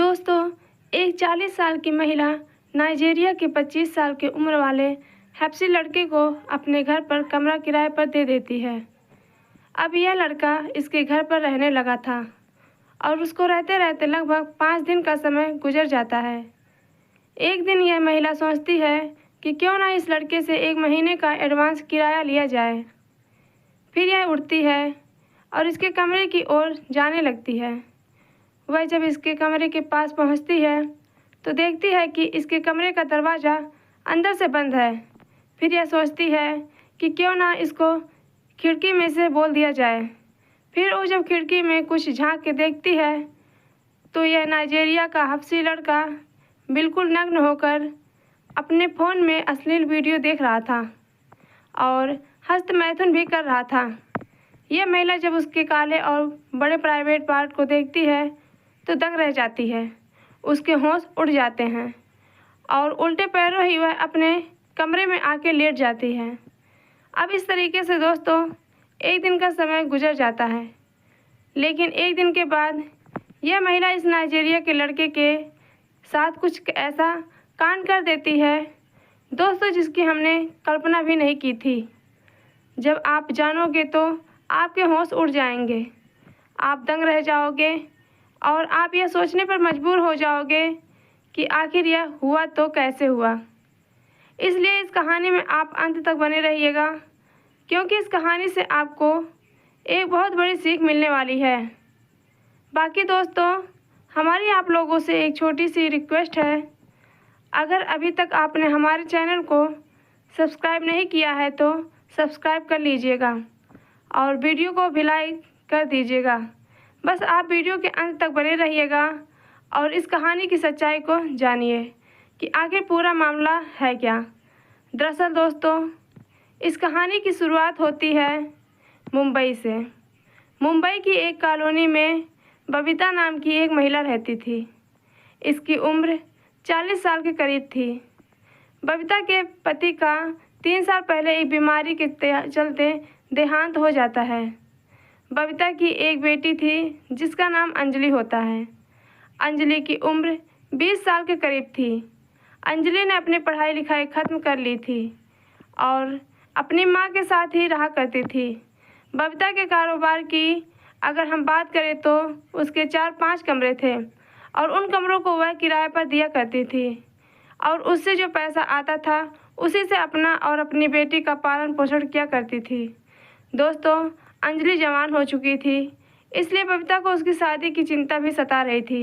दोस्तों, एक 40 साल की महिला नाइजीरिया के 25 साल की उम्र वाले हब्शी लड़के को अपने घर पर कमरा किराए पर दे देती है। अब यह लड़का इसके घर पर रहने लगा था और उसको रहते रहते लगभग 5 दिन का समय गुजर जाता है। एक दिन यह महिला सोचती है कि क्यों ना इस लड़के से 1 महीने का एडवांस किराया लिया जाए। फिर यह उठती है और इसके कमरे की ओर जाने लगती है। वह जब इसके कमरे के पास पहुंचती है तो देखती है कि इसके कमरे का दरवाज़ा अंदर से बंद है। फिर यह सोचती है कि क्यों ना इसको खिड़की में से बोल दिया जाए। फिर वो जब खिड़की में कुछ झांक के देखती है तो यह नाइजीरिया का हब्शी लड़का बिल्कुल नग्न होकर अपने फ़ोन में अश्लील वीडियो देख रहा था और हस्तमैथुन भी कर रहा था। यह महिला जब उसके काले और बड़े प्राइवेट पार्ट को देखती है तो दंग रह जाती है। उसके होश उड़ जाते हैं और उल्टे पैरों ही वह अपने कमरे में आके लेट जाती है। अब इस तरीके से दोस्तों एक दिन का समय गुजर जाता है, लेकिन एक दिन के बाद यह महिला इस नाइजीरिया के लड़के के साथ कुछ ऐसा कांड कर देती है दोस्तों जिसकी हमने कल्पना भी नहीं की थी। जब आप जानोगे तो आपके होश उड़ जाएंगे, आप दंग रह जाओगे और आप यह सोचने पर मजबूर हो जाओगे कि आखिर यह हुआ तो कैसे हुआ। इसलिए इस कहानी में आप अंत तक बने रहिएगा, क्योंकि इस कहानी से आपको एक बहुत बड़ी सीख मिलने वाली है। बाकी दोस्तों, हमारी आप लोगों से एक छोटी सी रिक्वेस्ट है, अगर अभी तक आपने हमारे चैनल को सब्सक्राइब नहीं किया है तो सब्सक्राइब कर लीजिएगा और वीडियो को भी लाइक कर दीजिएगा। बस आप वीडियो के अंत तक बने रहिएगा और इस कहानी की सच्चाई को जानिए कि आखिर पूरा मामला है क्या। दरअसल दोस्तों, इस कहानी की शुरुआत होती है मुंबई से। मुंबई की एक कॉलोनी में बबीता नाम की एक महिला रहती थी। इसकी उम्र 40 साल के करीब थी। बबीता के पति का 3 साल पहले एक बीमारी के चलते देहांत हो जाता है। बबीता की एक बेटी थी जिसका नाम अंजलि होता है। अंजलि की उम्र 20 साल के करीब थी। अंजलि ने अपनी पढ़ाई लिखाई ख़त्म कर ली थी और अपनी माँ के साथ ही रहा करती थी। बबीता के कारोबार की अगर हम बात करें तो उसके 4-5 कमरे थे और उन कमरों को वह किराए पर दिया करती थी और उससे जो पैसा आता था उसी से अपना और अपनी बेटी का पालन पोषण किया करती थी। दोस्तों, अंजलि जवान हो चुकी थी, इसलिए बबीता को उसकी शादी की चिंता भी सता रही थी।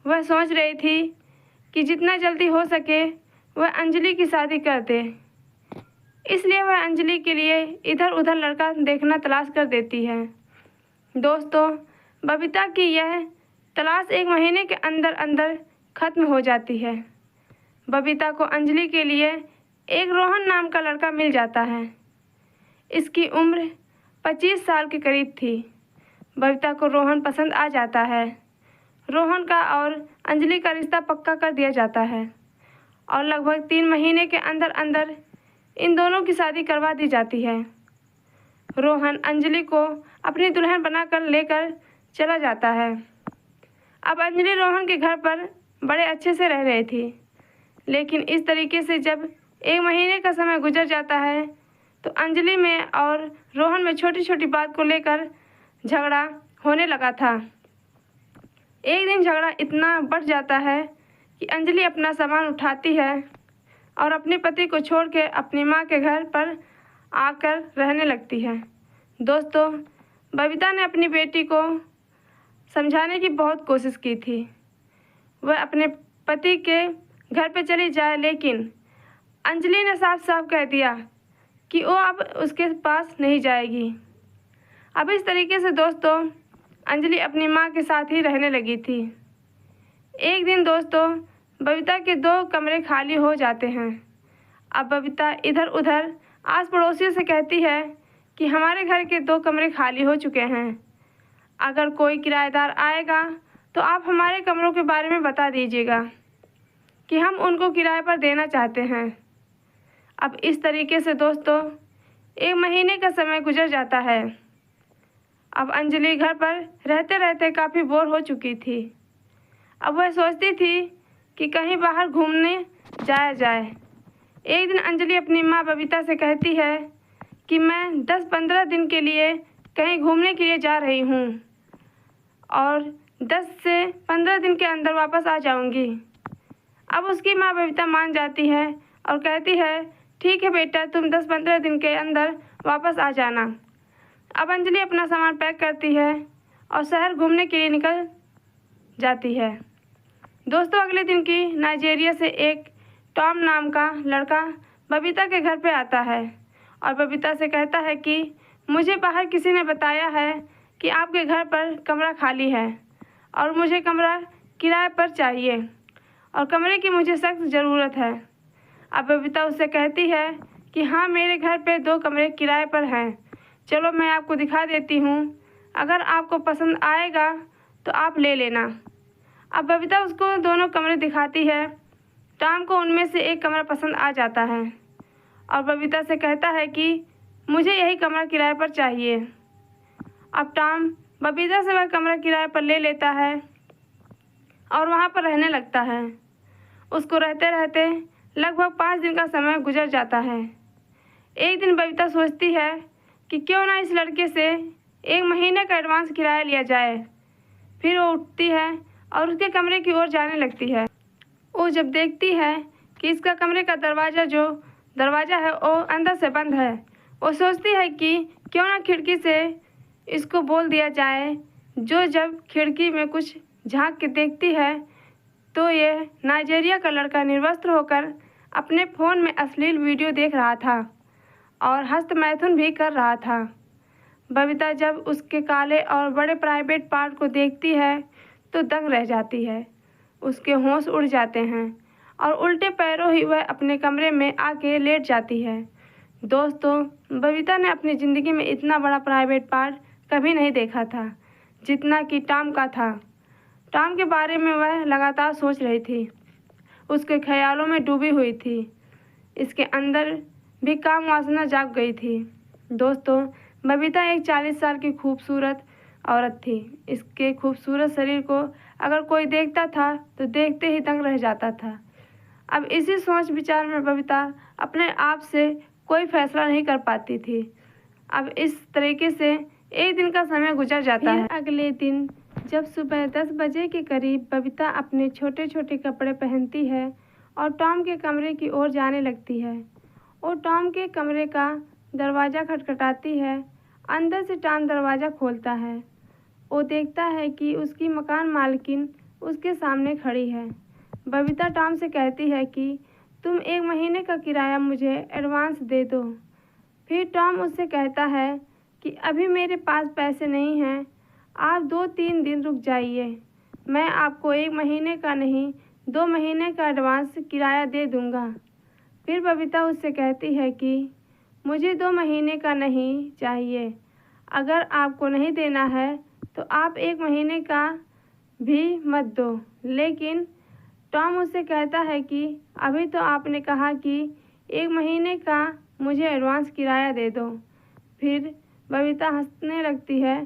वह सोच रही थी कि जितना जल्दी हो सके वह अंजलि की शादी कर दे। इसलिए वह अंजलि के लिए इधर उधर लड़का देखना तलाश कर देती है। दोस्तों, बबीता की यह तलाश 1 महीने के अंदर अंदर ख़त्म हो जाती है। बबीता को अंजलि के लिए एक रोहन नाम का लड़का मिल जाता है। इसकी उम्र 25 साल के करीब थी। बबीता को रोहन पसंद आ जाता है। रोहन का और अंजलि का रिश्ता पक्का कर दिया जाता है और लगभग 3 महीने के अंदर अंदर इन दोनों की शादी करवा दी जाती है। रोहन अंजलि को अपनी दुल्हन बनाकर लेकर चला जाता है। अब अंजलि रोहन के घर पर बड़े अच्छे से रह रही थी, लेकिन इस तरीके से जब 1 महीने का समय गुजर जाता है तो अंजलि में और रोहन में छोटी छोटी बात को लेकर झगड़ा होने लगा था। एक दिन झगड़ा इतना बढ़ जाता है कि अंजलि अपना सामान उठाती है और अपने पति को छोड़ के अपनी माँ के घर पर आकर रहने लगती है। दोस्तों, बबीता ने अपनी बेटी को समझाने की बहुत कोशिश की थी। वह अपने पति के घर पे चली जाए, लेकिन अंजलि ने साफ साफ कह दिया कि वो अब उसके पास नहीं जाएगी। अब इस तरीके से दोस्तों अंजलि अपनी माँ के साथ ही रहने लगी थी। एक दिन दोस्तों बबीता के 2 कमरे खाली हो जाते हैं। अब बबीता इधर उधर आस पड़ोसियों से कहती है कि हमारे घर के 2 कमरे खाली हो चुके हैं, अगर कोई किराएदार आएगा तो आप हमारे कमरों के बारे में बता दीजिएगा कि हम उनको किराए पर देना चाहते हैं। अब इस तरीके से दोस्तों 1 महीने का समय गुजर जाता है। अब अंजलि घर पर रहते रहते काफ़ी बोर हो चुकी थी। अब वह सोचती थी कि कहीं बाहर घूमने जाया जाए। एक दिन अंजलि अपनी माँ बबीता से कहती है कि मैं 10-15 दिन के लिए कहीं घूमने के लिए जा रही हूँ और 10 से 15 दिन के अंदर वापस आ जाऊँगी। अब उसकी माँ बबीता मान जाती है और कहती है, ठीक है बेटा, तुम 10-15 दिन के अंदर वापस आ जाना। अब अंजलि अपना सामान पैक करती है और शहर घूमने के लिए निकल जाती है। दोस्तों, अगले दिन की नाइजीरिया से एक टॉम नाम का लड़का बबीता के घर पे आता है और बबीता से कहता है कि मुझे बाहर किसी ने बताया है कि आपके घर पर कमरा खाली है और मुझे कमरा किराए पर चाहिए और कमरे की मुझे सख्त ज़रूरत है। अब बबीता उससे कहती है कि हाँ, मेरे घर पे 2 कमरे किराए पर हैं, चलो मैं आपको दिखा देती हूँ, अगर आपको पसंद आएगा तो आप ले लेना। अब बबीता उसको दोनों कमरे दिखाती है। टॉम को उनमें से एक कमरा पसंद आ जाता है और बबीता से कहता है कि मुझे यही कमरा किराए पर चाहिए। अब टॉम बबीता से वह कमरा किराए पर ले लेता है और वहाँ पर रहने लगता है। उसको रहते रहते लगभग 5 दिन का समय गुजर जाता है। एक दिन बबीता सोचती है कि क्यों ना इस लड़के से 1 महीने का एडवांस किराया लिया जाए। फिर वो उठती है और उसके कमरे की ओर जाने लगती है। वो जब देखती है कि इसका कमरे का दरवाज़ा है वो अंदर से बंद है, वो सोचती है कि क्यों ना खिड़की से इसको बोल दिया जाए। जब खिड़की में कुछ झांक के देखती है तो ये नाइजीरिया का लड़का निर्वस्त्र होकर अपने फ़ोन में अश्लील वीडियो देख रहा था और हस्तमैथुन भी कर रहा था। बबीता जब उसके काले और बड़े प्राइवेट पार्ट को देखती है तो दंग रह जाती है। उसके होश उड़ जाते हैं और उल्टे पैरों ही वह अपने कमरे में आके लेट जाती है। दोस्तों, बबीता ने अपनी ज़िंदगी में इतना बड़ा प्राइवेट पार्ट कभी नहीं देखा था जितना कि टॉम का था। टॉम के बारे में वह लगातार सोच रही थी, उसके ख्यालों में डूबी हुई थी। इसके अंदर भी काम वासना जाग गई थी। दोस्तों, बबीता एक 40 साल की खूबसूरत औरत थी। इसके खूबसूरत शरीर को अगर कोई देखता था तो देखते ही दंग रह जाता था। अब इसी सोच विचार में बबीता अपने आप से कोई फैसला नहीं कर पाती थी। अब इस तरीके से एक दिन का समय गुजर जाता है। अगले दिन जब सुबह 10 बजे के करीब बबीता अपने छोटे छोटे कपड़े पहनती है और टॉम के कमरे की ओर जाने लगती है। वो टॉम के कमरे का दरवाज़ा खटखटाती है। अंदर से टॉम दरवाज़ा खोलता है। वो देखता है कि उसकी मकान मालकिन उसके सामने खड़ी है। बबीता टॉम से कहती है कि तुम 1 महीने का किराया मुझे एडवांस दे दो। फिर टॉम उससे कहता है कि अभी मेरे पास पैसे नहीं हैं, आप 2-3 दिन रुक जाइए, मैं आपको 1 महीने का नहीं 2 महीने का एडवांस किराया दे दूँगा। फिर बबीता उससे कहती है कि मुझे 2 महीने का नहीं चाहिए, अगर आपको नहीं देना है तो आप 1 महीने का भी मत दो। लेकिन टॉम उससे कहता है कि अभी तो आपने कहा कि 1 महीने का मुझे एडवांस किराया दे दो। फिर बबीता हंसने लगती है,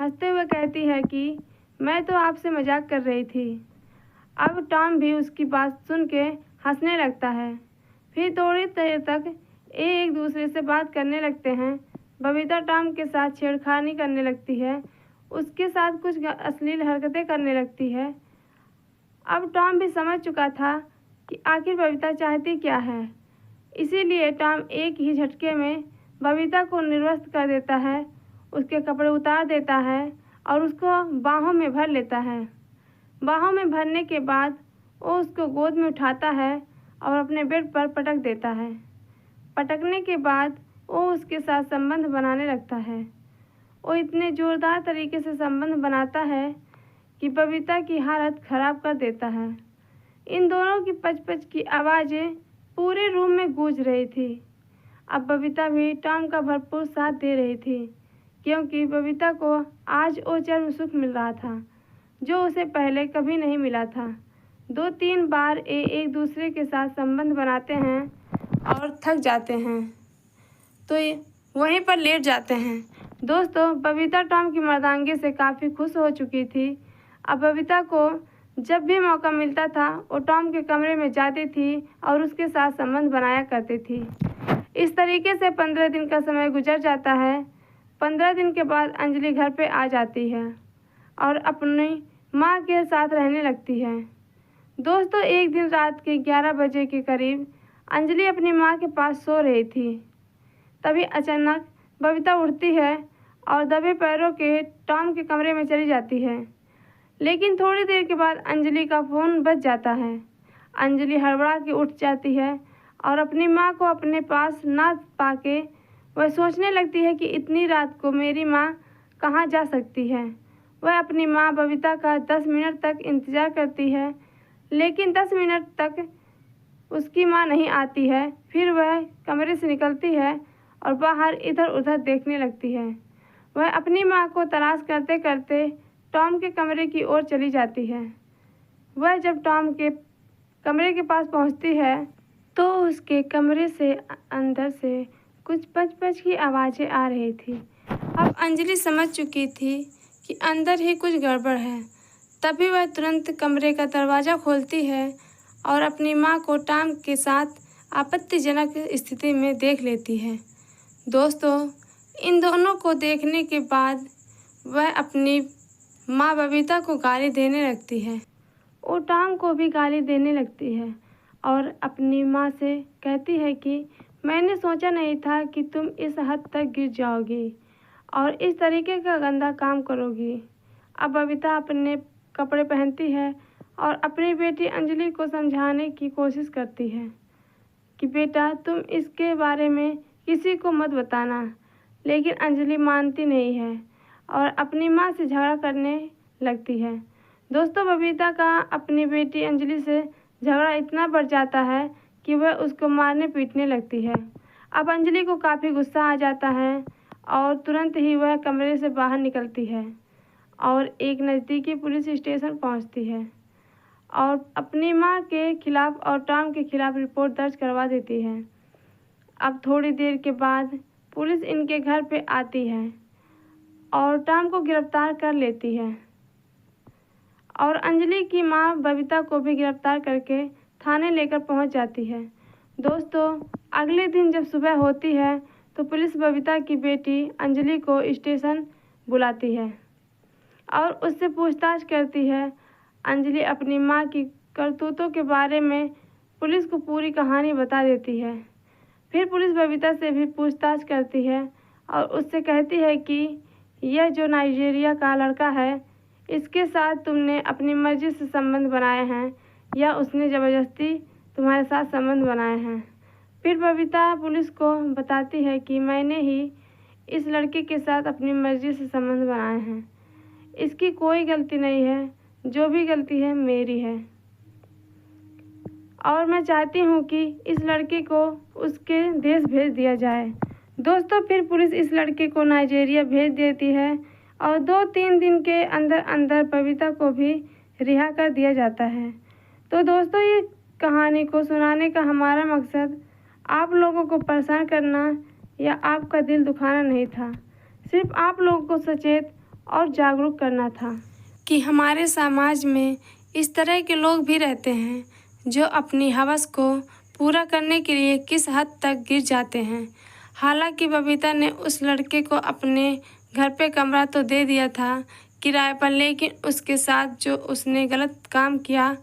हंसते हुए कहती है कि मैं तो आपसे मजाक कर रही थी। अब टॉम भी उसकी बात सुन के हंसने लगता है। फिर थोड़ी देर तक एक दूसरे से बात करने लगते हैं। बबीता टॉम के साथ छेड़खानी करने लगती है, उसके साथ कुछ अश्लील हरकतें करने लगती है। अब टॉम भी समझ चुका था कि आखिर बबीता चाहती क्या है, इसीलिए टॉम एक ही झटके में बबीता को निर्वस्त्र कर देता है, उसके कपड़े उतार देता है और उसको बाहों में भर लेता है। बाहों में भरने के बाद वो उसको गोद में उठाता है और अपने बेड पर पटक देता है। पटकने के बाद वो उसके साथ संबंध बनाने लगता है। वो इतने ज़ोरदार तरीके से संबंध बनाता है कि बबीता की हालत ख़राब कर देता है। इन दोनों की पच-पच की आवाज़ें पूरे रूम में गूंज रही थी। अब बबीता भी टॉम का भरपूर साथ दे रही थी, क्योंकि बबीता को आज वो चरम सुख मिल रहा था जो उसे पहले कभी नहीं मिला था। 2-3 बार एक दूसरे के साथ संबंध बनाते हैं और थक जाते हैं तो वहीं पर लेट जाते हैं। दोस्तों, बबीता टॉम की मर्दानगी से काफ़ी खुश हो चुकी थी। अब बबीता को जब भी मौका मिलता था वो टॉम के कमरे में जाती थी और उसके साथ संबंध बनाया करती थी। इस तरीके से 15 दिन का समय गुजर जाता है। 15 दिन के बाद अंजलि घर पे आ जाती है और अपनी माँ के साथ रहने लगती है। दोस्तों, एक दिन रात के 11 बजे के करीब अंजलि अपनी माँ के पास सो रही थी। तभी अचानक बबीता उठती है और दबे पैरों के टॉम के कमरे में चली जाती है। लेकिन थोड़ी देर के बाद अंजलि का फ़ोन बज जाता है। अंजलि हड़बड़ा के उठ जाती है और अपनी माँ को अपने पास ना पाके वह सोचने लगती है कि इतनी रात को मेरी माँ कहाँ जा सकती है। वह अपनी माँ बबीता का 10 मिनट तक इंतज़ार करती है, लेकिन 10 मिनट तक उसकी माँ नहीं आती है। फिर वह कमरे से निकलती है और बाहर इधर उधर देखने लगती है। वह अपनी माँ को तलाश करते करते टॉम के कमरे की ओर चली जाती है। वह जब टॉम के कमरे के पास पहुँचती है तो उसके कमरे से अंदर से कुछ पच पच की आवाज़ें आ रही थी। अब अंजलि समझ चुकी थी कि अंदर ही कुछ गड़बड़ है। तभी वह तुरंत कमरे का दरवाज़ा खोलती है और अपनी माँ को टॉम के साथ आपत्तिजनक स्थिति में देख लेती है। दोस्तों, इन दोनों को देखने के बाद वह अपनी माँ बबीता को गाली देने लगती है। वो टॉम को भी गाली देने लगती है और अपनी माँ से कहती है कि मैंने सोचा नहीं था कि तुम इस हद तक गिर जाओगी और इस तरीके का गंदा काम करोगी। अब बबीता अपने कपड़े पहनती है और अपनी बेटी अंजलि को समझाने की कोशिश करती है कि बेटा, तुम इसके बारे में किसी को मत बताना। लेकिन अंजलि मानती नहीं है और अपनी माँ से झगड़ा करने लगती है। दोस्तों, बबीता का अपनी बेटी अंजलि से झगड़ा इतना बढ़ जाता है कि वह उसको मारने पीटने लगती है। अब अंजलि को काफ़ी गुस्सा आ जाता है और तुरंत ही वह कमरे से बाहर निकलती है और एक नज़दीकी पुलिस स्टेशन पहुंचती है और अपनी माँ के खिलाफ़ और टॉम के खिलाफ़ रिपोर्ट दर्ज करवा देती है। अब थोड़ी देर के बाद पुलिस इनके घर पे आती है और टॉम को गिरफ्तार कर लेती है और अंजलि की माँ बबीता को भी गिरफ्तार करके थाने लेकर पहुंच जाती है। दोस्तों, अगले दिन जब सुबह होती है तो पुलिस बबीता की बेटी अंजलि को स्टेशन बुलाती है और उससे पूछताछ करती है। अंजलि अपनी माँ की करतूतों के बारे में पुलिस को पूरी कहानी बता देती है। फिर पुलिस बबीता से भी पूछताछ करती है और उससे कहती है कि यह जो नाइजीरिया का लड़का है, इसके साथ तुमने अपनी मर्ज़ी से संबंध बनाए हैं या उसने ज़बरदस्ती तुम्हारे साथ संबंध बनाए हैं। फिर बबीता पुलिस को बताती है कि मैंने ही इस लड़के के साथ अपनी मर्ज़ी से संबंध बनाए हैं। इसकी कोई गलती नहीं है, जो भी गलती है मेरी है और मैं चाहती हूँ कि इस लड़के को उसके देश भेज दिया जाए। दोस्तों, फिर पुलिस इस लड़के को नाइजीरिया भेज देती है और 2-3 दिन के अंदर अंदर बबीता को भी रिहा कर दिया जाता है। तो दोस्तों, ये कहानी को सुनाने का हमारा मकसद आप लोगों को परेशान करना या आपका दिल दुखाना नहीं था। सिर्फ आप लोगों को सचेत और जागरूक करना था कि हमारे समाज में इस तरह के लोग भी रहते हैं जो अपनी हवस को पूरा करने के लिए किस हद तक गिर जाते हैं। हालांकि बबीता ने उस लड़के को अपने घर पे कमरा तो दे दिया था किराए पर, लेकिन उसके साथ जो उसने गलत काम किया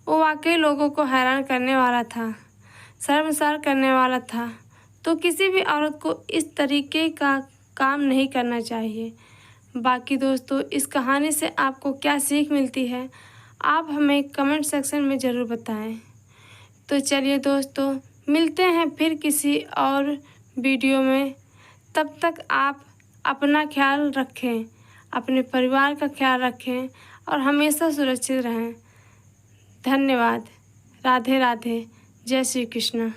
वो वाकई लोगों को हैरान करने वाला था, शर्मसार करने वाला था। तो किसी भी औरत को इस तरीके का काम नहीं करना चाहिए। बाकी दोस्तों, इस कहानी से आपको क्या सीख मिलती है, आप हमें कमेंट सेक्शन में ज़रूर बताएं। तो चलिए दोस्तों, मिलते हैं फिर किसी और वीडियो में। तब तक आप अपना ख्याल रखें, अपने परिवार का ख्याल रखें और हमेशा सुरक्षित रहें। धन्यवाद। राधे राधे। जय श्री कृष्ण।